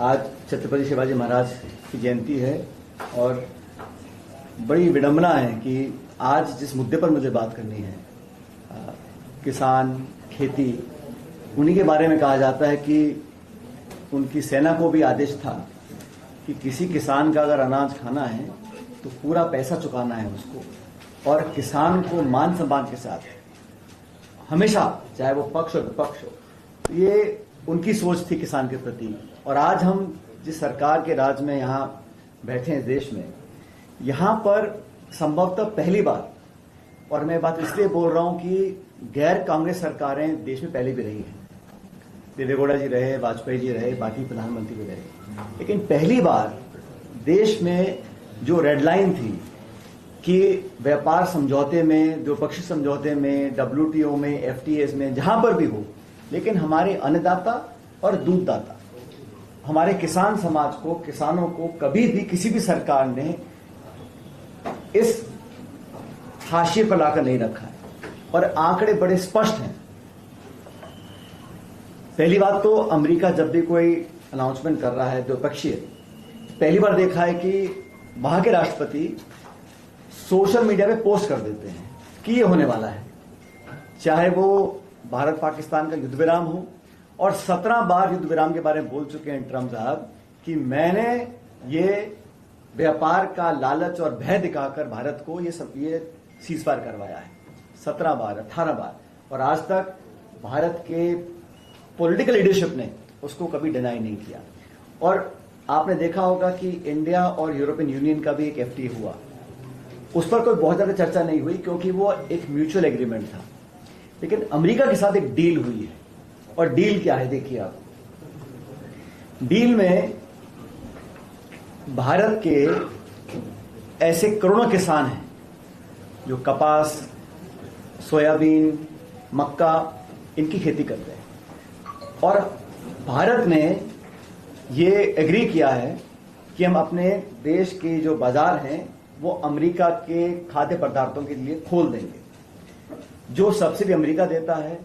आज छत्रपति शिवाजी महाराज की जयंती है और बड़ी विडंबना है कि आज जिस मुद्दे पर मुझे बात करनी है, किसान, खेती, उन्हीं के बारे में कहा जाता है कि उनकी सेना को भी आदेश था कि किसी किसान का अगर अनाज खाना है तो पूरा पैसा चुकाना है उसको, और किसान को मान सम्मान के साथ हमेशा, चाहे वो पक्ष और विपक्ष हो, ये उनकी सोच थी किसान के प्रति। और आज हम जिस सरकार के राज में यहाँ बैठे हैं देश में, यहाँ पर संभवतः पहली बार, और मैं बात इसलिए बोल रहा हूं कि गैर कांग्रेस सरकारें देश में पहले भी रही हैं, देवेगौड़ा जी रहे, वाजपेयी जी रहे, बाकी प्रधानमंत्री भी रहे, लेकिन पहली बार देश में जो रेड लाइन थी कि व्यापार समझौते में, द्विपक्षीय समझौते में, WTO में, FTAs में, जहां पर भी हो, लेकिन हमारे अन्नदाता और दूधदाता, हमारे किसान समाज को, किसानों को कभी भी किसी भी सरकार ने इस हाशिए पर लाकर नहीं रखा है। और आंकड़े बड़े स्पष्ट हैं। पहली बात तो अमेरिका जब भी कोई अनाउंसमेंट कर रहा है द्विपक्षीय, पहली बार देखा है कि वहां के राष्ट्रपति सोशल मीडिया पे पोस्ट कर देते हैं कि ये होने वाला है, चाहे वो भारत पाकिस्तान का युद्ध विराम हो, और 17 बार युद्ध विराम के बारे में बोल चुके हैं ट्रंप साहब कि मैंने ये व्यापार का लालच और भय दिखाकर भारत को ये सीजफायर करवाया है। 17 बार, 18 बार, और आज तक भारत के पॉलिटिकल लीडरशिप ने उसको कभी डिनाई नहीं किया। और आपने देखा होगा कि इंडिया और यूरोपियन यूनियन का भी एक FTA हुआ, उस पर कोई बहुत ज्यादा चर्चा नहीं हुई क्योंकि वो एक म्यूचुअल एग्रीमेंट था। लेकिन अमेरिका के साथ एक डील हुई है, और डील क्या है देखिए आप। डील में भारत के ऐसे करोड़ों किसान हैं जो कपास, सोयाबीन, मक्का, इनकी खेती करते हैं, और भारत ने ये एग्री किया है कि हम अपने देश के जो बाजार हैं वो अमेरिका के खाद्य पदार्थों के लिए खोल देंगे। जो सब्सिडी अमेरिका देता है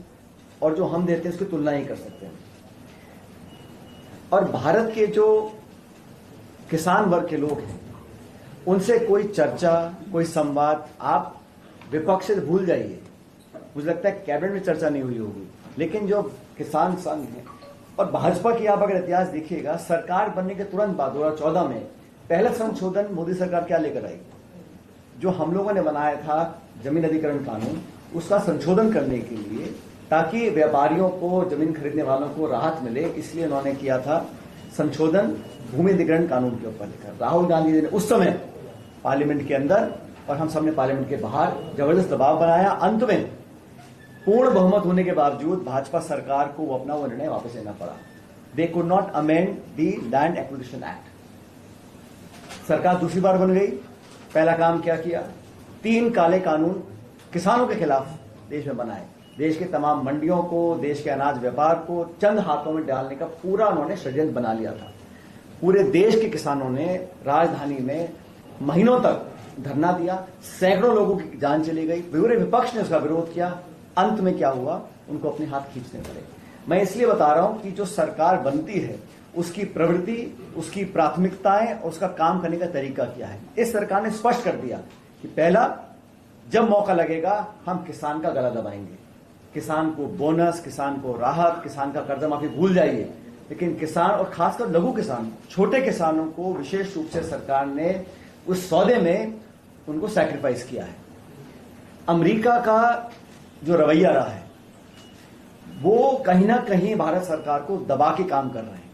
और जो हम देते हैं उसकी तुलना ही कर सकते हैं। और भारत के जो किसान वर्ग के लोग हैं उनसे कोई चर्चा, कोई संवाद, आप विपक्ष से भूल जाइए। मुझे लगता है कैबिनेट में चर्चा नहीं हुई होगी, लेकिन जो किसान संघ है और भाजपा की आप अगर इतिहास देखिएगा, सरकार बनने के तुरंत बाद 2014 में पहला संशोधन मोदी सरकार क्या लेकर आई, जो हम लोगों ने बनाया था जमीन अधिग्रहण कानून, उसका संशोधन करने के लिए, ताकि व्यापारियों को, जमीन खरीदने वालों को राहत मिले, इसलिए उन्होंने किया था संशोधन भूमि अधिग्रहण कानून के ऊपर लेकर। राहुल गांधी जी ने उस समय पार्लियामेंट के अंदर और हम सबने पार्लियामेंट के बाहर जबरदस्त दबाव बनाया। अंत में पूर्ण बहुमत होने के बावजूद भाजपा सरकार को अपना वो निर्णय वापस लेना पड़ा। They could not amend the land acquisition act. सरकार दूसरी बार बन गई, पहला काम क्या किया, 3 काले कानून किसानों के खिलाफ देश में बनाए। देश के तमाम मंडियों को, देश के अनाज व्यापार को चंद हाथों में डालने का पूरा उन्होंने षड्यंत्र बना लिया था। पूरे देश के किसानों ने राजधानी में महीनों तक धरना दिया, सैकड़ों लोगों की जान चली गई, पूरे विपक्ष ने उसका विरोध किया। अंत में क्या हुआ, उनको अपने हाथ खींचने पड़े। मैं इसलिए बता रहा हूं कि जो सरकार बनती है उसकी प्रवृत्ति, उसकी प्राथमिकताएं, उसका काम करने का तरीका क्या है। इस सरकार ने स्पष्ट कर दिया कि पहला, जब मौका लगेगा हम किसान का गला दबाएंगे, किसान को बोनस, किसान को राहत, किसान का कर्जा माफी भूल जाइए, लेकिन किसान और खासकर लघु किसान, छोटे किसानों को विशेष रूप से सरकार ने उस सौदे में उनको सैक्रिफाइस किया है। अमेरिका का जो रवैया रहा है वो कहीं ना कहीं भारत सरकार को दबा के काम कर रहे हैं,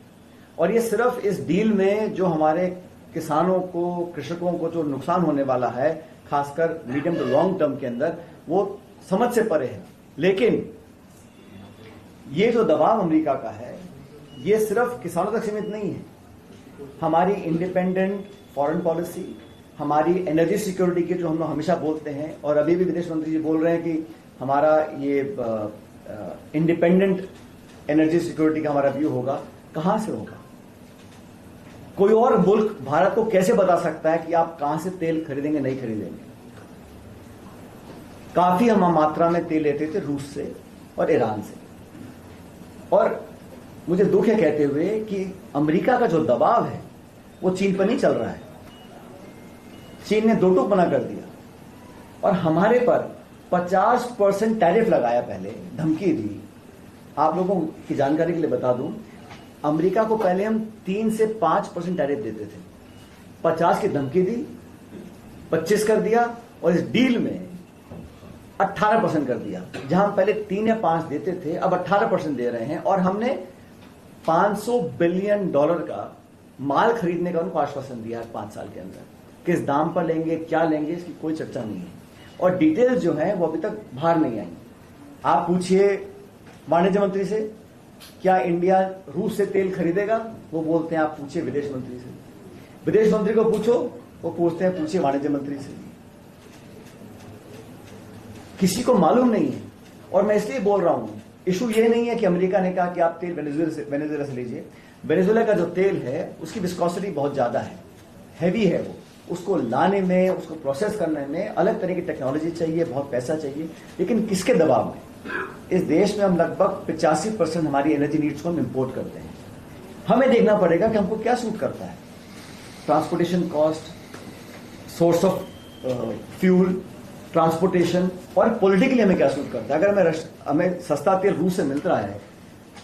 और ये सिर्फ इस डील में जो हमारे किसानों को, कृषकों को जो नुकसान होने वाला है, खासकर मीडियम टू लॉन्ग टर्म के अंदर, वो समझ से परे है। लेकिन ये जो दबाव अमेरिका का है ये सिर्फ किसानों तक सीमित नहीं है। हमारी इंडिपेंडेंट फॉरेन पॉलिसी, हमारी एनर्जी सिक्योरिटी की जो हम लोग हमेशा बोलते हैं, और अभी भी विदेश मंत्री जी बोल रहे हैं कि हमारा ये इंडिपेंडेंट एनर्जी सिक्योरिटी का हमारा व्यू होगा, कहां से होगा? कोई और मुल्क भारत को कैसे बता सकता है कि आप कहां से तेल खरीदेंगे, नहीं खरीदेंगे? काफी हम मात्रा में तेल लेते थे रूस से और ईरान से, और मुझे दुख है कहते हुए कि अमेरिका का जो दबाव है वो चीन पर नहीं चल रहा है। चीन ने दो टूक मना कर दिया और हमारे पर 50% टैरिफ लगाया, पहले धमकी दी। आप लोगों की जानकारी के लिए बता दूं, अमेरिका को पहले हम 3 से 5% टैरिफ देते थे, 50 की धमकी दी, 25 कर दिया और इस डील में 18% कर दिया। जहां हम पहले 3 या 5 देते थे, अब 18% दे रहे हैं और हमने $500 बिलियन का माल खरीदने का उनको आश्वासन दिया है 5 साल के अंदर। किस दाम पर लेंगे, क्या लेंगे, इसकी कोई चर्चा नहीं है और डिटेल्स जो है वो अभी तक बाहर नहीं आई। आप पूछिए वाणिज्य मंत्री से, क्या इंडिया रूस से तेल खरीदेगा, वो बोलते हैं आप पूछिए विदेश मंत्री से। विदेश मंत्री को पूछो, वो पूछते हैं पूछिए वाणिज्य मंत्री से। किसी को मालूम नहीं है और मैं इसलिए बोल रहा हूं, इशू ये नहीं है कि अमेरिका ने कहा कि आप तेल वेनेजुएला से लीजिए। वेनेजुएला का जो तेल है उसकी विस्कोसिटी बहुत ज्यादा है, हैवी है वो, उसको लाने में, उसको प्रोसेस करने में अलग तरह की टेक्नोलॉजी चाहिए, बहुत पैसा चाहिए। लेकिन किसके दबाव में? इस देश में हम लगभग 85% हमारी एनर्जी नीड्स को हम इंपोर्ट करते हैं। हमें देखना पड़ेगा कि हमको क्या सूट करता है, transportation cost, source of fuel, transportation और पॉलिटिकली हमें क्या सूट करता है। अगर हमें सस्ता तेल रूस से मिल रहा है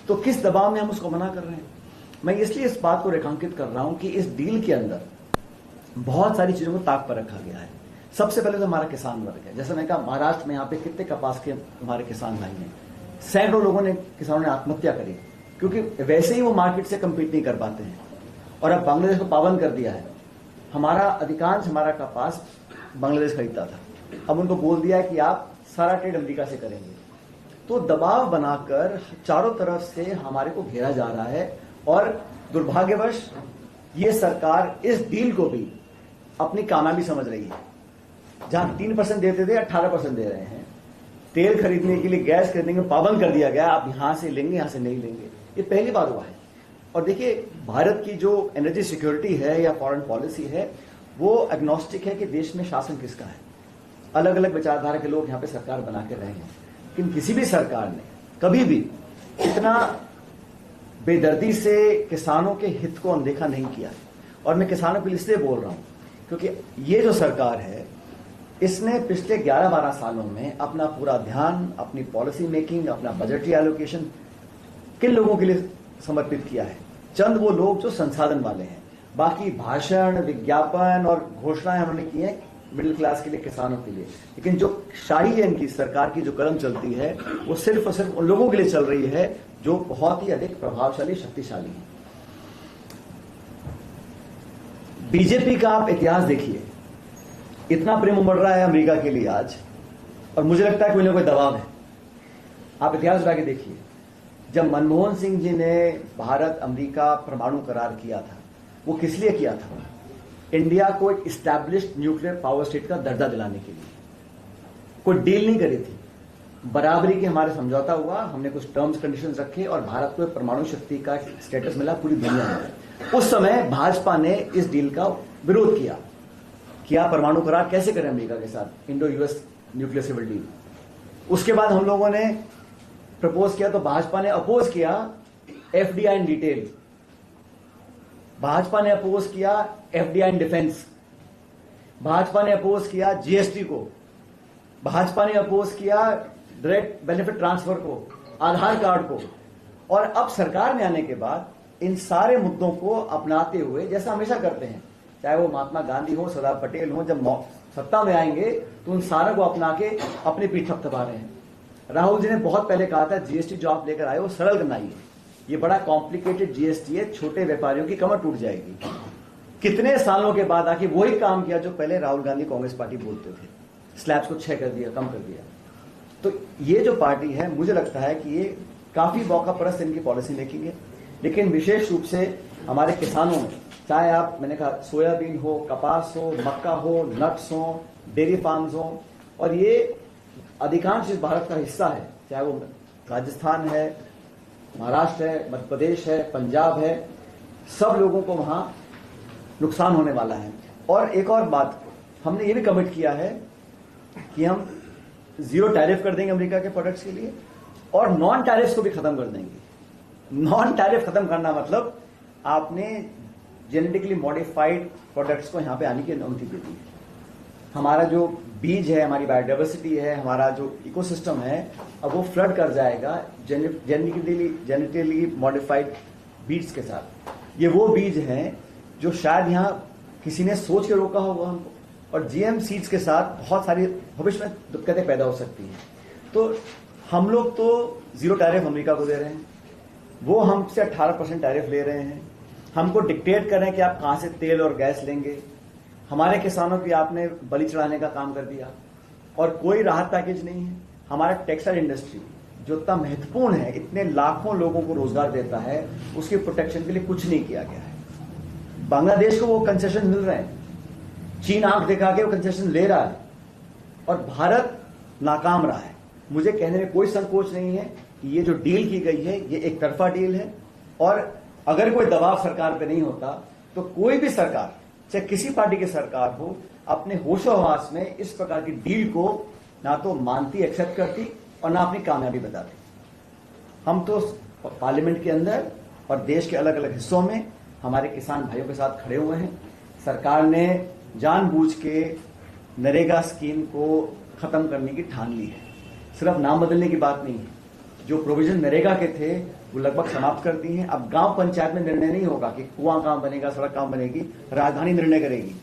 तो किस दबाव में हम उसको मना कर रहे हैं। मैं इसलिए इस बात को रेखांकित कर रहा हूं कि इस डील के अंदर बहुत सारी चीजों को ताक पर रखा गया है। सबसे पहले तो हमारा किसान वर्ग है। जैसे मैंने कहा, महाराष्ट्र में यहाँ पे कितने कपास के हमारे किसान भाई हैं, सैकड़ों लोगों ने, किसानों ने आत्महत्या करी क्योंकि वैसे ही वो मार्केट से कम्पीट नहीं कर पाते हैं। और अब बांग्लादेश को पाबंद कर दिया है। हमारा कपास बांग्लादेश खरीदता था, अब उनको बोल दिया है कि आप सारा ट्रेड अमेरिका से करेंगे। तो दबाव बनाकर चारों तरफ से हमारे को घेरा जा रहा है और दुर्भाग्यवश ये सरकार इस डील को भी अपनी कामयाबी समझ रही है। जहां 3% देते थे 18% दे रहे हैं। तेल खरीदने के लिए, गैस खरीदने के लिए पाबंद कर दिया गया, आप यहां से लेंगे, यहां से नहीं लेंगे। ये पहली बार हुआ है। और देखिए, भारत की जो एनर्जी सिक्योरिटी है या फॉरेन पॉलिसी है वो एग्नोस्टिक है कि देश में शासन किसका है। अलग अलग विचारधारा के लोग यहां पे सरकार बना के रहे हैं, लेकिन किसी भी सरकार ने कभी भी इतना बेदर्दी से किसानों के हित को अनदेखा नहीं किया। और मैं किसानों के लिए इसलिए बोल रहा हूं क्योंकि ये जो सरकार है इसने पिछले 11-12 सालों में अपना पूरा ध्यान, अपनी पॉलिसी मेकिंग, अपना बजटरी एलोकेशन किन लोगों के लिए समर्पित किया है? चंद वो लोग जो संसाधन वाले हैं। बाकी भाषण, विज्ञापन और घोषणाएं उन्होंने की हैं मिडिल क्लास के लिए, किसानों के लिए। लेकिन जो शाही है इनकी सरकार की, जो कलम चलती है, वो सिर्फ और सिर्फ उन लोगों के लिए चल रही है जो बहुत ही अधिक प्रभावशाली, शक्तिशाली है। बीजेपी का आप इतिहास देखिए, इतना प्रेम उमड़ रहा है अमेरिका के लिए आज, और मुझे लगता है कोई ना कोई दबाव है। आप इतिहास उठा के देखिए, जब मनमोहन सिंह जी ने भारत अमेरिका परमाणु करार किया था, वो किस लिए किया था? इंडिया को एक इस्टेब्लिश्ड न्यूक्लियर पावर स्टेट का दर्जा दिलाने के लिए। कोई डील नहीं करी थी, बराबरी के हमारे समझौता हुआ, हमने कुछ टर्म्स कंडीशंस रखे और भारत को प्रमाणु शक्ति का स्टेटस मिला पूरी दुनिया में। उस समय भाजपा ने इस डील का विरोध किया कि आप परमाणु करार कैसे करें अमेरिका के साथ, Indo US nuclear civil deal. उसके बाद हम लोगों ने प्रपोज किया तो भाजपा ने अपोज किया एफडीआई इन डिटेल, भाजपा ने अपोज किया एफडीआई इन डिफेंस, भाजपा ने अपोज किया जीएसटी को, भाजपा ने अपोज किया डायरेक्ट बेनिफिट ट्रांसफर को, आधार कार्ड को। और अब सरकार में आने के बाद इन सारे मुद्दों को अपनाते हुए, जैसा हमेशा करते हैं, चाहे वो महात्मा गांधी हो, सरदार पटेल हो, जब सत्ता में आएंगे तो उन सारों को अपना के अपनी पीठ थपथपा रहे हैं। राहुल जी ने बहुत पहले कहा था जीएसटी जो आप लेकर आए वो सरल बनाइए, ये बड़ा कॉम्प्लिकेटेड जीएसटी है, छोटे व्यापारियों की कमर टूट जाएगी। कितने सालों के बाद आके वही काम किया जो पहले राहुल गांधी कांग्रेस पार्टी बोलते थे, स्लैब्स को 6 कर दिया, कम कर दिया। तो ये जो पार्टी है, मुझे लगता है कि ये काफी मौका परस्त इनकी पॉलिसी मेकिंग है। लेकिन विशेष रूप से हमारे किसानों में, चाहे आप, मैंने कहा, सोयाबीन हो, कपास हो, मक्का हो, नट्स हो, डेयरी फार्म्स हो, और ये अधिकांश इस भारत का हिस्सा है, चाहे वो राजस्थान है, महाराष्ट्र है, मध्य प्रदेश है, पंजाब है, सब लोगों को वहां नुकसान होने वाला है। और एक और बात, हमने ये भी कमिट किया है कि हम 0 टैरिफ कर देंगे अमेरिका के प्रोडक्ट्स के लिए और नॉन टैरिफ्स को भी खत्म कर देंगे। नॉन टैरिफ खत्म करना मतलब आपने जेनेटिकली मॉडिफाइड प्रोडक्ट्स को यहां पे आने की अनुमति दे दी। हमारा जो बीज है, हमारी बायोडाइवर्सिटी है, हमारा जो इकोसिस्टम है, अब वो फ्लड कर जाएगा जेनेटिकली मॉडिफाइड बीज के साथ। ये वो बीज हैं जो शायद यहां किसी ने सोच के रोका होगा हमको, और जीएम सीड्स के साथ बहुत सारी भविष्य में दिक्कतें पैदा हो सकती हैं। तो हम लोग तो जीरो टैरिफ अमेरिका को दे रहे हैं, वो हमसे 18% टैरिफ ले रहे हैं, हमको डिक्टेट कर रहे हैं कि आप कहां से तेल और गैस लेंगे। हमारे किसानों की आपने बलि चढ़ाने का काम कर दिया, और कोई राहत पैकेज नहीं है। हमारा टेक्सटाइल इंडस्ट्री जो इतना महत्वपूर्ण है, इतने लाखों लोगों को रोजगार देता है, उसकी प्रोटेक्शन के लिए कुछ नहीं किया गया है। बांग्लादेश को वो कंसेशन मिल रहे हैं, चीन आंख दिखा के वो कंसेशन ले रहा है, और भारत नाकाम रहा है। मुझे कहने में कोई संकोच नहीं है कि ये जो डील की गई है ये एक तरफा डील है, और अगर कोई दबाव सरकार पे नहीं होता तो कोई भी सरकार, चाहे किसी पार्टी की सरकार हो, अपने होशोहवास में इस प्रकार की डील को ना तो मानती, एक्सेप्ट करती, और ना अपनी कामयाबी बताती। हम तो पार्लियामेंट के अंदर और देश के अलग अलग हिस्सों में हमारे किसान भाइयों के साथ खड़े हुए हैं। सरकार ने जानबूझ के नरेगा स्कीम को खत्म करने की ठान ली है। सिर्फ नाम बदलने की बात नहीं है, जो प्रोविजन नरेगा के थे वो लगभग समाप्त कर दी हैं। अब गांव पंचायत में निर्णय नहीं होगा कि कुआं कहां बनेगा, सड़क कहां बनेगी, राजधानी निर्णय करेगी।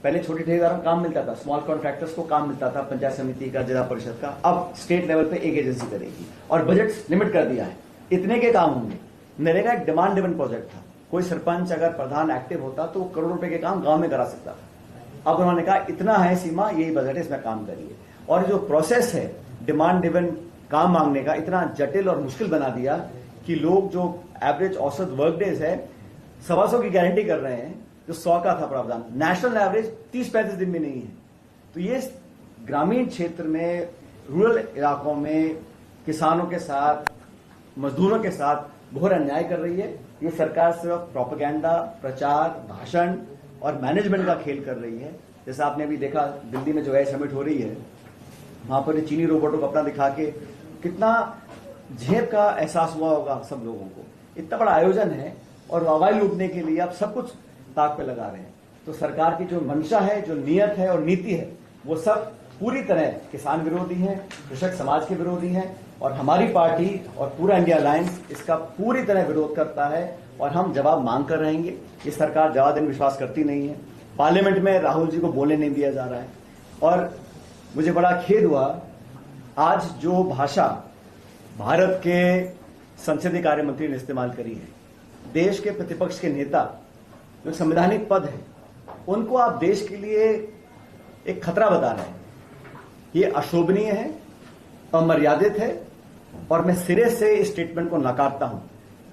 पहले छोटे ठेकेदारों को काम मिलता था, स्मॉल कॉन्ट्रैक्टर्स को काम मिलता था, पंचायत समिति का, जिला परिषद का। अब स्टेट लेवल पे एक एजेंसी करेगी, और बजट लिमिट कर दिया है, इतने के काम होंगे। नरेगा एक डिमांड ड्रिवन प्रोजेक्ट था, कोई सरपंच अगर प्रधान एक्टिव होता तो वो करोड़ रुपए के काम गांव में करा सकता था। अब उन्होंने कहा इतना है सीमा, यही बजट है, इसमें काम करिए। और जो प्रोसेस है डिमांड ड्रिवन काम मांगने का, इतना जटिल और मुश्किल बना दिया कि लोग जो एवरेज औसत वर्क डेज है 125 की गारंटी कर रहे हैं, जो 100 का था प्रावधान, नेशनल एवरेज 30-35 दिन में नहीं है। तो ये ग्रामीण क्षेत्र में, रूरल इलाकों में किसानों के साथ, मजदूरों के साथ घोर अन्याय कर रही है। ये सरकार सिर्फ प्रोपेगेंडा, प्रचार, भाषण और मैनेजमेंट का खेल कर रही है। जैसा आपने अभी देखा दिल्ली में जो है समिट हो रही है, वहां पर चीनी रोबोटों को अपना दिखा के कितना झेप का एहसास हुआ होगा सब लोगों को। इतना बड़ा आयोजन है और वाहवाही लूटने के लिए आप सब कुछ ताक पे लगा रहे हैं। तो सरकार की जो मंशा है, जो नियत है और नीति है, वो सब पूरी तरह किसान विरोधी है, कृषक समाज के विरोधी है, और हमारी पार्टी और पूरा इंडिया अलायंस इसका पूरी तरह विरोध करता है, और हम जवाब मांग कर रहेंगे। ये सरकार जवाब देने विश्वास करती नहीं है। पार्लियामेंट में राहुल जी को बोलने नहीं दिया जा रहा है, और मुझे बड़ा खेद हुआ आज जो भाषा भारत के संसदीय कार्य मंत्री ने इस्तेमाल करी है। देश के प्रतिपक्ष के नेता जो संवैधानिक पद है, उनको आप देश के लिए एक खतरा बता रहे हैं। ये अशोभनीय है, अमर्यादित है, और मैं सिरे से इस स्टेटमेंट को नकारता हूं।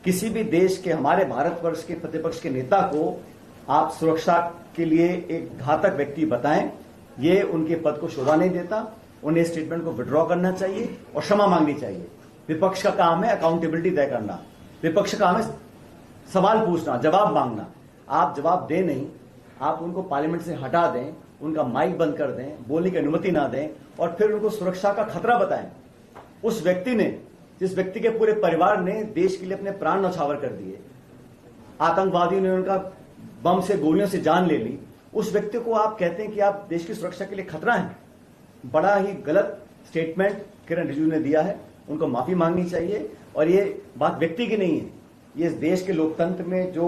किसी भी देश के, हमारे भारतवर्ष के प्रतिपक्ष के नेता को आप सुरक्षा के लिए एक घातक व्यक्ति बताएं, ये उनके पद को शोभा नहीं देता। उन्हें स्टेटमेंट को विड्रॉ करना चाहिए और क्षमा मांगनी चाहिए। विपक्ष का काम है अकाउंटेबिलिटी तय करना, विपक्ष का काम है सवाल पूछना, जवाब मांगना। आप जवाब दें नहीं, आप उनको पार्लियामेंट से हटा दें, उनका माइक बंद कर दें, बोलने की अनुमति ना दें, और फिर उनको सुरक्षा का खतरा बताएं। उस व्यक्ति ने, जिस व्यक्ति के पूरे परिवार ने देश के लिए अपने प्राण न्यौछावर कर दिए, आतंकवादियों ने उनका बम से, गोलियों से जान ले ली, उस व्यक्ति को आप कहते हैं कि आप देश की सुरक्षा के लिए खतरा है। बड़ा ही गलत स्टेटमेंट किरण रिजिजू ने दिया है, उनको माफी मांगनी चाहिए। और ये बात व्यक्ति की नहीं है, ये इस देश के लोकतंत्र में जो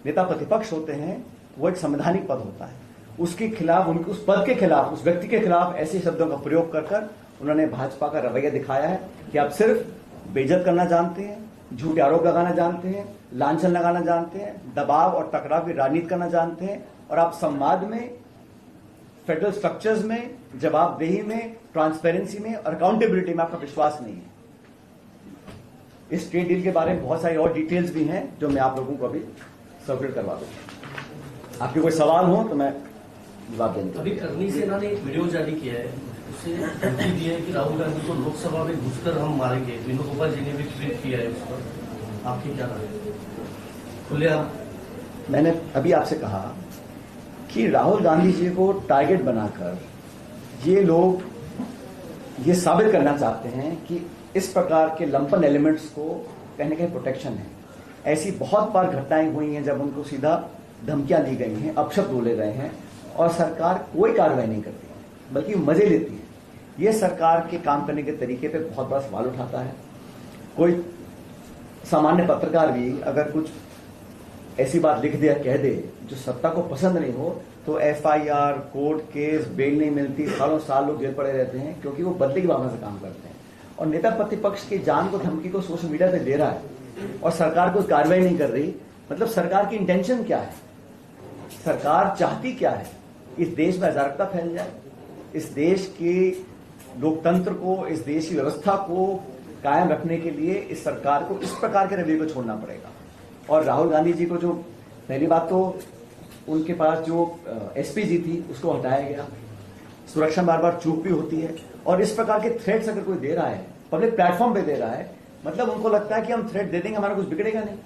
नेता प्रतिपक्ष होते हैं वो एक संवैधानिक पद होता है, उसके खिलाफ, उनके उस पद के खिलाफ, उस व्यक्ति के खिलाफ ऐसे शब्दों का प्रयोग कर उन्होंने भाजपा का रवैया दिखाया है कि आप सिर्फ बेइज्जत करना जानते हैं, झूठे आरोप लगाना जानते हैं, लांछन लगाना जानते हैं, दबाव और टकराव की राजनीति करना जानते हैं, और आप संवाद में, फेडरल स्ट्रक्चर्स में, जवाबदेही में, ट्रांसपेरेंसी में और अकाउंटेबिलिटी में आपका विश्वास नहीं है। इस ट्रेड डील के बारे में बहुत सारी और डिटेल्स भी हैं जो मैं आप लोगों को अभी सर्कुलेट करवा दूंगा। आपके कोई सवाल हो तो मैं जवाब देंगे। अभी करनी सेना ने एक वीडियो जारी किया है, उससे धमकी दी है कि राहुल गांधी को लोकसभा में घुसकर हम मारेंगे। वेणुगोपाल जी ने भी ट्वीट किया है उस पर, आपकी क्या राय है? खुलेआम मैंने अभी आपसे कहा कि राहुल गांधी जी को टारगेट बनाकर ये लोग ये साबित करना चाहते हैं कि इस प्रकार के लंपन एलिमेंट्स को कहने का प्रोटेक्शन है। ऐसी बहुत बार घटनाएं हुई हैं जब उनको सीधा धमकियां दी गई हैं, अपशब्द बोले गए हैं और सरकार कोई कार्रवाई नहीं करती है, बल्कि मजे लेती है। ये सरकार के काम करने के तरीके पे बहुत बड़ा सवाल उठाता है। कोई सामान्य पत्रकार भी अगर कुछ ऐसी बात लिख दे या कह दे जो सत्ता को पसंद नहीं हो तो FIR, कोर्ट केस, बेल नहीं मिलती, सालों साल लोग जेल पड़े रहते हैं, क्योंकि वो बदले की भावना से काम करते हैं। और नेता प्रतिपक्ष की जान को धमकी को सोशल मीडिया पे दे रहा है और सरकार कोई कार्रवाई नहीं कर रही। मतलब सरकार की इंटेंशन क्या है, सरकार चाहती क्या है? इस देश में अराजकता फैल जाए, इस देश के लोकतंत्र को, इस देश की व्यवस्था को कायम रखने के लिए इस सरकार को इस प्रकार के रवैये को छोड़ना पड़ेगा। और राहुल गांधी जी को जो पहली बात तो उनके पास जो SPG थी उसको हटाया गया, सुरक्षा बार बार चूक भी होती है। और इस प्रकार के थ्रेट्स अगर कोई दे रहा है, पब्लिक प्लेटफॉर्म पे दे रहा है, मतलब उनको लगता है कि हम थ्रेट दे देंगे हमारा कुछ बिगड़ेगा नहीं।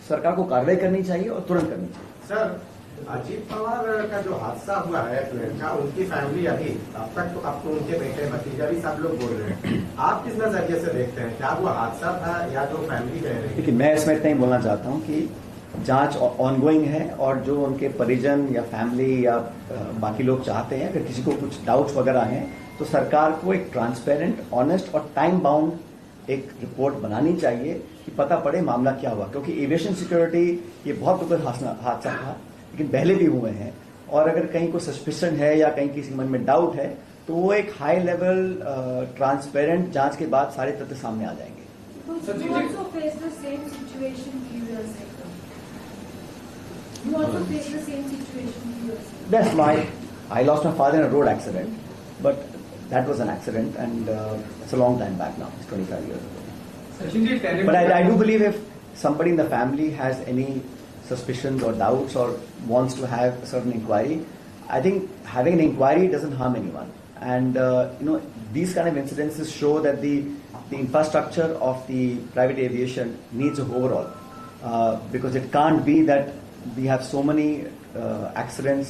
सरकार को कार्रवाई करनी चाहिए और तुरंत करनी चाहिए। सर, अजीत पवार का जो हादसा हुआ है प्लेन का, उनकी फैमिली अभी अब तक तो उनके बेटे भतीजा भी सब लोग बोल रहे हैं, आप किस नजरिए से देखते हैं? क्या वो हादसा था या जो फैमिली कह रही है? देखिए, मैं इसमें इतना ही बोलना चाहता हूं कि जांच ऑनगोइंग है और जो उनके परिजन या फैमिली या बाकी लोग चाहते हैं, अगर किसी को कुछ डाउट्स वगैरह हैं तो सरकार को एक ट्रांसपेरेंट, ऑनेस्ट और टाइम बाउंड एक रिपोर्ट बनानी चाहिए कि पता पड़े मामला क्या हुआ। क्योंकि एविएशन सिक्योरिटी ये बहुत दुखद हादसा था, लेकिन पहले भी हुए हैं। और अगर कहीं कोई सस्पिशन है या कहीं किसी मन में डाउट है तो वो एक हाई लेवल ट्रांसपेरेंट जांच के बाद सारे तथ्य सामने आ जाएंगे। That's why I lost my father in a road accident, but that was an accident, and it's a long time back now. It's 25 years ago. But I do believe if somebody in the family has any suspicions or doubts or wants to have a certain inquiry, I think having an inquiry doesn't harm anyone. And these kind of incidences show that the infrastructure of the private aviation needs a overhaul, because it can't be that we have so many accidents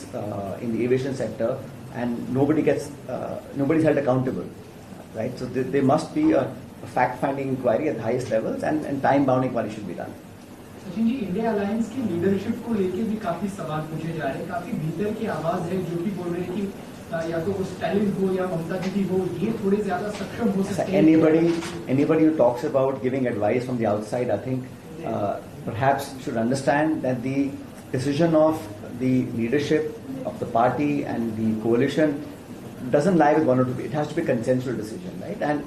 in the aviation sector and nobody's held accountable, right? So there must be a fact-finding inquiry at the highest levels, and time-bound inquiry should be done. Sachin ji, India alliance की leadership को लेके भी काफी सवाल पूछे जा रहे हैं। काफी भीतर की आवाज है जो भी बोल रहे हैं कि या तो स्टालिन हो या ममता दीदी हो, ये थोड़े ज्यादा सक्षम हो सकते हैं। Anybody who talks about giving advice from the outside, I think perhaps should understand that the decision of the leadership of the party and the coalition doesn't lie with one or two people. It has to be a consensual decision, right? And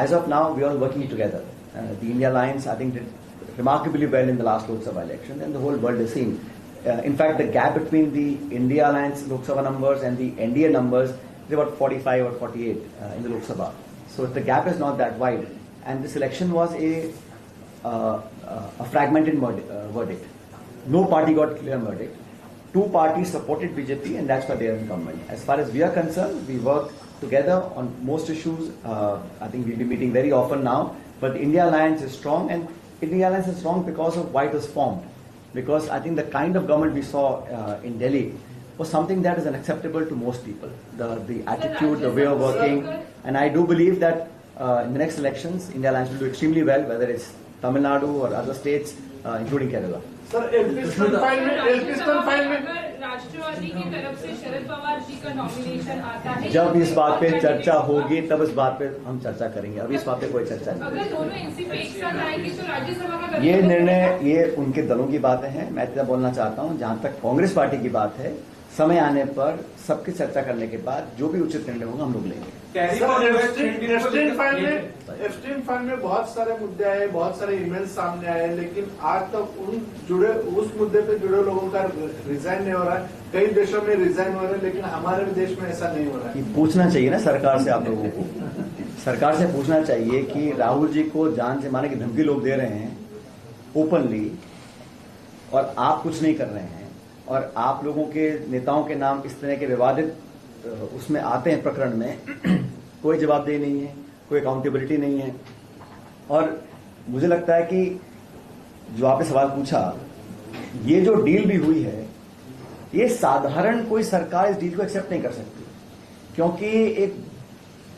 as of now, we are all working together. The India Alliance, I think, did remarkably well in the last Lok Sabha election, and the whole world is seeing. In fact, the gap between the India Alliance Lok Sabha numbers and the NDA numbers is about 45 or 48 in the Lok Sabha. So the gap is not that wide. And this election was a fragmented verdict. No party got clear verdict. Two parties supported BJP, and that's why they are in government. As far as we are concerned, we work together on most issues. I think we'll be meeting very often now. But the India Alliance is strong, and India Alliance is strong because of why it was formed. Because I think the kind of government we saw in Delhi was something that is unacceptable to most people. The attitude, the way of working, and I do believe that in the next elections, India Alliance will do extremely well, whether it's Tamil Nadu or other states, including Kerala. Sir, एलपिस्टन file में राष्ट्रवादी की तरफ से शरद पवार जी का nomination आता है। जब इस बात पे चर्चा होगी तब इस बात पे हम चर्चा करेंगे, अभी इस बात पे कोई चर्चा नहीं। अगर दोनों एनसीपी एक साथ आएंगे तो राज्यसभा का ये निर्णय, ये उनके दलों की बातें हैं। मैं इतना बोलना चाहता हूँ, जहां तक कांग्रेस पार्टी की बात है, समय आने पर सबकी चर्चा करने के बाद जो भी उचित निर्णय होगा हम लोग लेंगे। एफस्टीन फंड में बहुत सारे मुद्दे आए, बहुत सारे ईमेल्स सामने आए, लेकिन आज तक उस मुद्दे पे जुड़े लोगों का रिजाइन नहीं हो रहा है। कई देशों में रिजाइन हो रहा है, लेकिन हमारे देश में ऐसा नहीं हो रहा है। पूछना चाहिए ना सरकार से, आप लोगों को सरकार से पूछना चाहिए कि राहुल जी को जान से मारने की धमकी लोग दे रहे हैं ओपनली, और आप कुछ नहीं कर रहे हैं, और आप लोगों के नेताओं के नाम इस तरह के विवादित उसमें आते हैं प्रकरण में, कोई जवाबदेही नहीं है, कोई अकाउंटेबिलिटी नहीं है। और मुझे लगता है कि जो आपने सवाल पूछा, ये जो डील भी हुई है, ये साधारण कोई सरकार इस डील को एक्सेप्ट नहीं कर सकती, क्योंकि एक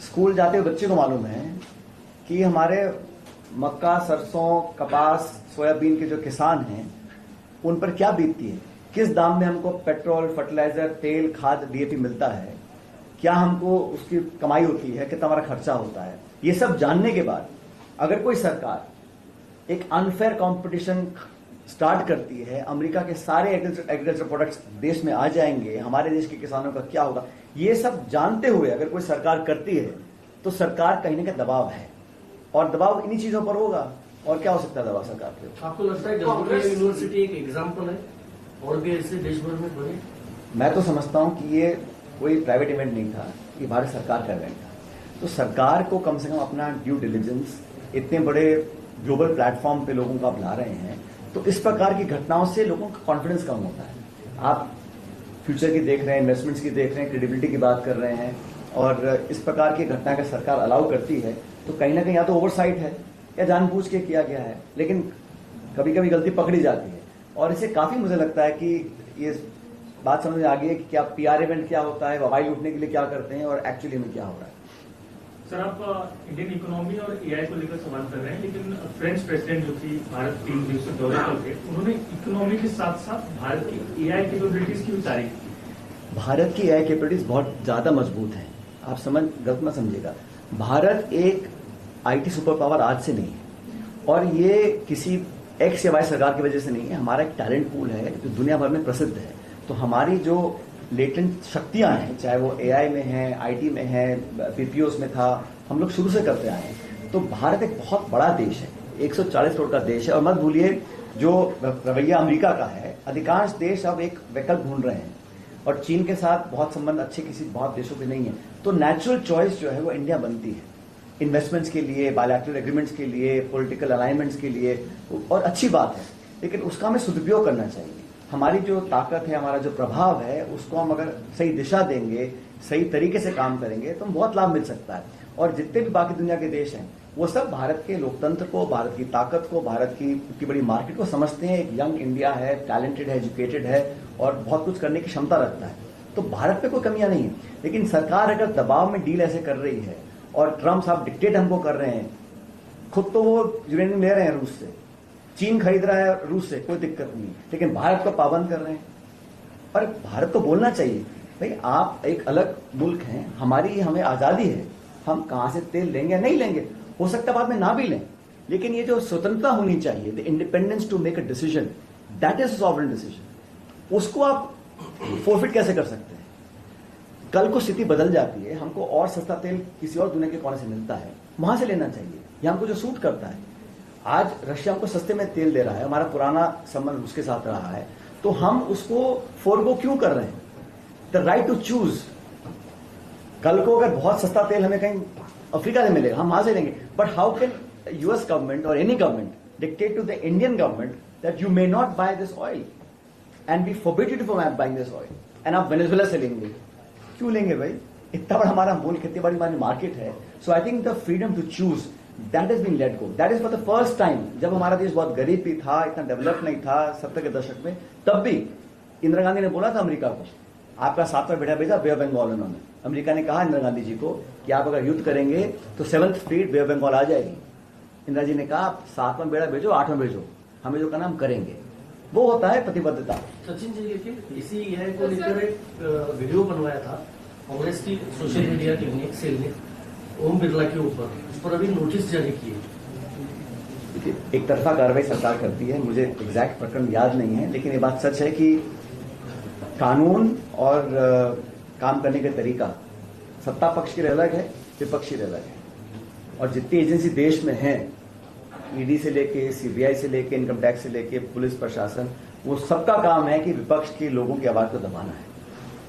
स्कूल जाते हुए बच्चे को मालूम है कि हमारे मक्का, सरसों, कपास, सोयाबीन के जो किसान हैं उन पर क्या बीतती है, किस दाम में हमको पेट्रोल, फर्टिलाइजर, तेल, खाद, डीएपी मिलता है, क्या हमको उसकी कमाई होती है, कितना हमारा खर्चा होता है, ये सब जानने के बाद अगर कोई सरकार एक अनफेयर कंपटीशन स्टार्ट करती है, अमेरिका के सारे एग्रीकल्चर प्रोडक्ट्स देश में आ जाएंगे, हमारे देश के किसानों का क्या होगा, ये सब जानते हुए अगर कोई सरकार करती है तो सरकार कहीं ना कहीं दबाव है, और दबाव इन्हीं चीजों पर होगा। और क्या हो सकता है दबाव सरकार के ऊपर? आपको लगता है गवर्नमेंट यूनिवर्सिटी एक एग्जाम्पल है और भी ऐसे देश भर में बने? मैं तो समझता हूं कि ये कोई प्राइवेट इवेंट नहीं था, ये भारत सरकार का इवेंट था। तो सरकार को कम से कम अपना ड्यू डिलिजेंस, इतने बड़े ग्लोबल प्लेटफॉर्म पे लोगों को आप ला रहे हैं, तो इस प्रकार की घटनाओं से लोगों का कॉन्फिडेंस कम होता है। आप फ्यूचर की देख रहे हैं, इन्वेस्टमेंट्स की देख रहे हैं, क्रेडिबिलिटी की बात कर रहे हैं, और इस प्रकार की घटना का सरकार अलाउ करती है तो कहीं ना कहीं या तो ओवरसाइट है या जानबूझ के किया गया है, लेकिन कभी कभी गलती पकड़ी जाती है। और इसे काफी मुझे लगता है कि ये बात समझ में आ गई है कि क्या पीआर इवेंट क्या होता है, मोबाइल लूटने के लिए क्या करते हैं और एक्चुअली में क्या हो रहा है। सर, आप इंडियन इकोनॉमी और एआई को लेकर सवाल कर रहे हैं, लेकिन फ्रेंच प्रेसिडेंट जो कि भारत 3 दिवसीय दौरे पर थे, उन्होंने इकोनॉमी के साथ साथ भारत की एआई कैपेबिलिटीज की भी तारीफ की। भारत की एआई कैपेबिलिटीज बहुत ज्यादा मजबूत है। आप गलत मत समझिएगा, भारत एक आईटी सुपर पावर आज से नहीं है, और ये किसी एक्स या वाई सरकार की वजह से नहीं है। हमारा एक टैलेंट पूल है जो दुनिया भर में प्रसिद्ध है। तो हमारी जो लेटेंट शक्तियां हैं, चाहे वो एआई में है, आईटी में है, पीपीओस में था, हम लोग शुरू से करते आए हैं। तो भारत एक बहुत बड़ा देश है, 140 करोड़ का देश है। और मत भूलिए जो रवैया अमेरिका का है, अधिकांश देश अब एक विकल्प ढूंढ रहे हैं, और चीन के साथ बहुत संबंध अच्छे किसी बहुत देशों के नहीं है। तो नेचुरल चॉइस जो है वो इंडिया बनती है, इन्वेस्टमेंट्स के लिए, बायलैटरल एग्रीमेंट्स के लिए, पॉलिटिकल अलाइनमेंट्स के लिए, और अच्छी बात है, लेकिन उसका हमें सदुपयोग करना चाहिए। हमारी जो ताकत है, हमारा जो प्रभाव है, उसको हम अगर सही दिशा देंगे, सही तरीके से काम करेंगे तो बहुत लाभ मिल सकता है। और जितने भी बाकी दुनिया के देश हैं वो सब भारत के लोकतंत्र को, भारत की ताकत को, भारत की इतनी बड़ी मार्केट को समझते हैं। एक यंग इंडिया है, टैलेंटेड है, एजुकेटेड है, और बहुत कुछ करने की क्षमता रखता है। तो भारत में कोई कमियां नहीं है, लेकिन सरकार अगर दबाव में डील ऐसे कर रही है, और ट्रम्प साहब डिक्टेट हमको कर रहे हैं, खुद तो वो यूरेनियम ले रहे हैं रूस से, चीन खरीद रहा है रूस से, कोई दिक्कत नहीं, लेकिन भारत को पाबंद कर रहे हैं। और भारत को बोलना चाहिए, भाई आप एक अलग मुल्क हैं, हमें आजादी है, हम कहां से तेल लेंगे या नहीं लेंगे, हो सकता है बाद में ना भी लें, लेकिन ये जो स्वतंत्रता होनी चाहिए, the independence to make a decision, that is sovereign decision, उसको आप फोरफिट कैसे कर सकते हैं? कल को स्थिति बदल जाती है, हमको और सस्ता तेल किसी और दुनिया के कोने से मिलता है, वहां से लेना चाहिए, या हमको जो सूट करता है। आज रशिया हमको सस्ते में तेल दे रहा है, हमारा पुराना संबंध उसके साथ रहा है, तो हम उसको फोरगो क्यों कर रहे हैं? The right to choose. कल को अगर बहुत सस्ता तेल हमें कहीं अफ्रीका से मिलेगा, हम वहां से लेंगे, but how can US government और any government dictate to the Indian government that you may not buy this oil and we forbid you from buying this oil, and आप वेनेजुएला से लेंगे? क्यों लेंगे भाई? इतना बड़ा हमारा मुल्क, इतनी बड़ी हमारी मार्केट है। So I think the freedom to choose that is been let go. That is for the first time, जब हमारा देश बहुत गरीब भी था, इतना डेवलप नहीं था 70 के दशक में, तब भी इंदिरा गांधी ने बोला था अमेरिका को, आपका 7वां बेटा भेजा बे ऑफ बंगाल। उन्होंने, अमेरिका ने कहा इंदिरा गांधी जी को कि आप अगर युद्ध करेंगे तो 7th fleet bay of Bengal आ जाएगी। इंदिरा जी ने कहा आप 7वां बेटा भेजो, 8वां भेजो, हमें जो करना हम करेंगे। वो होता है प्रतिबद्धता। सचिन जी, देखिए इसी एआई को लेकर एक वीडियो बनवाया था कांग्रेस की सोशल मीडिया की एक सेल ने ओम बिरला के ऊपर, उस पर अभी नोटिस जारी किए। देखिए, एक तरफा कार्रवाई सरकार करती है, मुझे एग्जैक्ट प्रकरण याद नहीं है, लेकिन ये बात सच है कि कानून और काम करने का तरीका सत्ता पक्ष की अलग है, विपक्ष की अलग है। और जितनी एजेंसी देश में है, ईडी से लेके, सीबीआई से लेके, इनकम टैक्स से लेके, पुलिस प्रशासन, वो सबका काम है कि विपक्ष के लोगों की आवाज को दबाना है,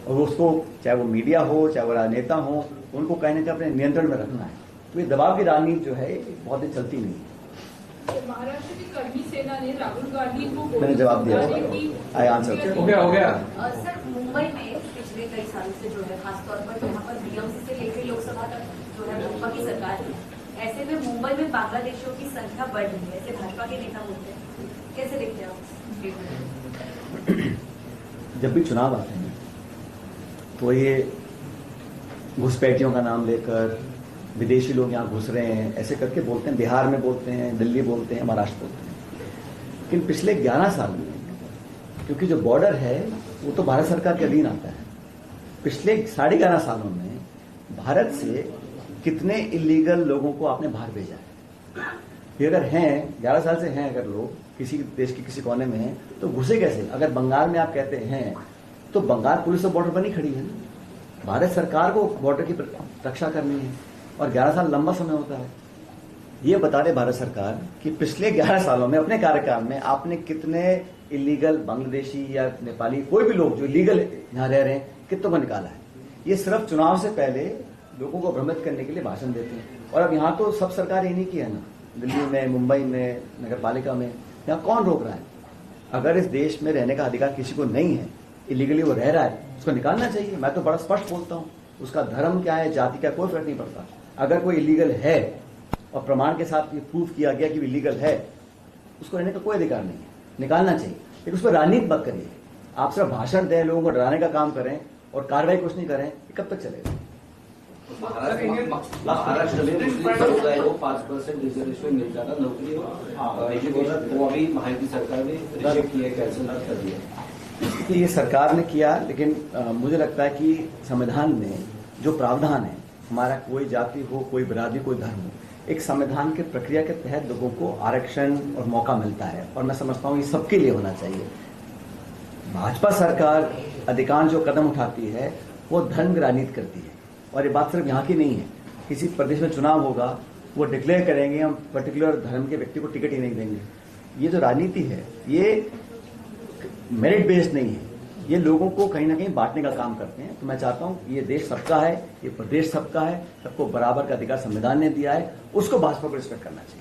और उसको चाहे वो मीडिया हो, चाहे वो राजनेता हो, उनको कहीं ना कहीं अपने नियंत्रण में रखना है। तो ये दबाव की राजनीति जो है बहुत दिन चलती नहीं है। महाराष्ट्र की कर्मी सेना ने राहुल गांधी को मैंने जवाब दिया, आई आंसर। हो गया सर, मुंबई में पिछले कई सालों से जो है, खासतौर पर यहाँ पर बीएमसी से लेकर लोकसभा तक जो है भाजपा की सरकार है, ऐसे में मुंबई में बांग्लादेशियों की संख्या बढ़ रही है, ऐसे भाजपा के नेता बोलते हैं, कैसे देखते हैं आप? जब भी चुनाव आते हैं तो ये घुसपैठियों का नाम लेकर, विदेशी लोग यहाँ घुस रहे हैं, ऐसे करके बोलते हैं, बिहार में बोलते हैं, दिल्ली बोलते हैं, महाराष्ट्र बोलते हैं। लेकिन पिछले 11 साल में, क्योंकि जो बॉर्डर है वो तो भारत सरकार के अधीन आता है, पिछले 11.5 सालों में भारत से कितने इलीगल लोगों को आपने बाहर भेजा है? ये अगर हैं 11 साल से हैं, अगर लोग किसी देश के किसी कोने में हैं तो घुसे कैसे? अगर बंगाल में आप कहते हैं तो बंगाल पुलिस तो बॉर्डर पर नहीं खड़ी है ना, भारत सरकार को बॉर्डर की रक्षा करनी है, और 11 साल लंबा समय होता है। ये बता दे भारत सरकार कि पिछले 11 सालों में अपने कार्यकाल में आपने कितने इलीगल बांग्लादेशी या नेपाली, कोई भी लोग जो इलीगल यहाँ रह रहे हैं, कितनों को निकाला है? ये सिर्फ चुनाव से पहले लोगों को भ्रमित करने के लिए भाषण देते हैं। और अब यहाँ तो सब सरकार इन्हीं की है ना, दिल्ली में, मुंबई में, नगर पालिका में, यहाँ कौन रोक रहा है? अगर इस देश में रहने का अधिकार किसी को नहीं है, इलीगली वो रह रहा है, उसको निकालना चाहिए। मैं तो बड़ा स्पष्ट बोलता हूँ, उसका धर्म क्या है, जाति क्या, कोई फर्क नहीं पड़ता। अगर कोई इलीगल है और प्रमाण के साथ ये प्रूफ किया गया कि वो इलीगल है, उसको रहने का कोई अधिकार नहीं है, निकालना चाहिए। लेकिन उस पर राजनीति मत करिए। आप सिर्फ भाषण दें, लोगों को डराने का काम करें और कार्रवाई कुछ नहीं करें, ये कब तक चलेगा? महाराष्ट्र में मुस्लिम समुदाय को 5% रिजर्वेशन मिल जाता नौकरी वो अभी महायुति सरकार ने रिजेक्ट किया, कैंसिल कर दिया। ये सरकार ने किया, लेकिन मुझे लगता है कि संविधान में जो प्रावधान है, हमारा कोई जाति हो, कोई बिरादरी, कोई धर्म हो, एक संविधान के प्रक्रिया के तहत लोगों को आरक्षण और मौका मिलता है, और मैं समझता हूँ ये सबके लिए होना चाहिए। भाजपा सरकार अधिकांश जो कदम उठाती है वो धर्म की राजनीति करती है, और ये बात सिर्फ यहाँ की नहीं है। किसी प्रदेश में चुनाव होगा, वो डिक्लेयर करेंगे हम पर्टिकुलर धर्म के व्यक्ति को टिकट ही नहीं देंगे। ये जो राजनीति है ये मेरिट बेस्ड नहीं है, ये लोगों को कहीं ना कहीं बांटने का काम करते हैं। तो मैं चाहता हूं ये देश सबका है, ये प्रदेश सबका है, सबको बराबर का अधिकार संविधान ने दिया है, उसको भाजपा को रिस्पेक्ट करना चाहिए।